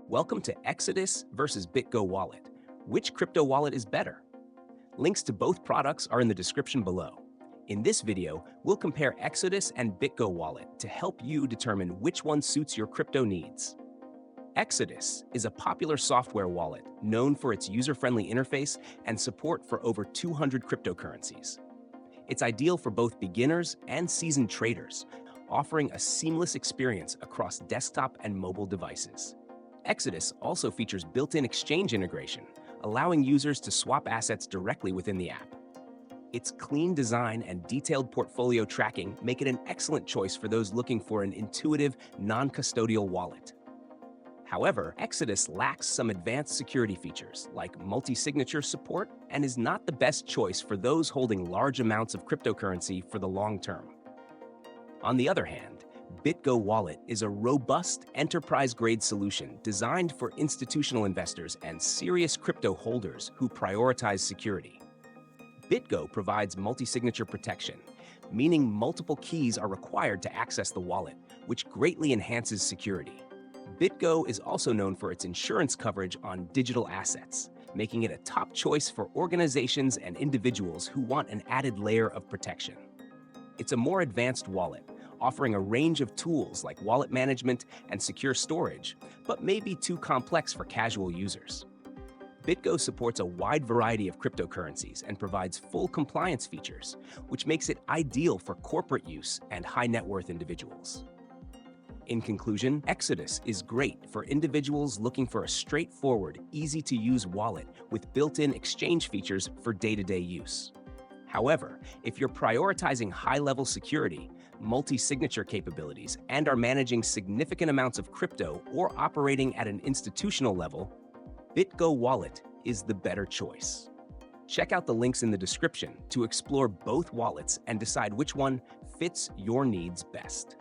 Welcome to Exodus versus BitGo Wallet. Which crypto wallet is better? Links to both products are in the description below. In this video, we'll compare Exodus and BitGo Wallet to help you determine which one suits your crypto needs. Exodus is a popular software wallet known for its user-friendly interface and support for over 200 cryptocurrencies. It's ideal for both beginners and seasoned traders, offering a seamless experience across desktop and mobile devices. Exodus also features built-in exchange integration, allowing users to swap assets directly within the app. Its clean design and detailed portfolio tracking make it an excellent choice for those looking for an intuitive, non-custodial wallet. However, Exodus lacks some advanced security features like multi-signature support and is not the best choice for those holding large amounts of cryptocurrency for the long term. On the other hand, BitGo Wallet is a robust enterprise-grade solution designed for institutional investors and serious crypto holders who prioritize security. BitGo provides multi-signature protection, meaning multiple keys are required to access the wallet, which greatly enhances security. BitGo is also known for its insurance coverage on digital assets, making it a top choice for organizations and individuals who want an added layer of protection. It's a more advanced wallet, offering a range of tools like wallet management and secure storage, but may be too complex for casual users. BitGo supports a wide variety of cryptocurrencies and provides full compliance features, which makes it ideal for corporate use and high-net-worth individuals. In conclusion, Exodus is great for individuals looking for a straightforward, easy-to-use wallet with built-in exchange features for day-to-day use. However, if you're prioritizing high-level security, multi-signature capabilities, and are managing significant amounts of crypto or operating at an institutional level, BitGo Wallet is the better choice. Check out the links in the description to explore both wallets and decide which one fits your needs best.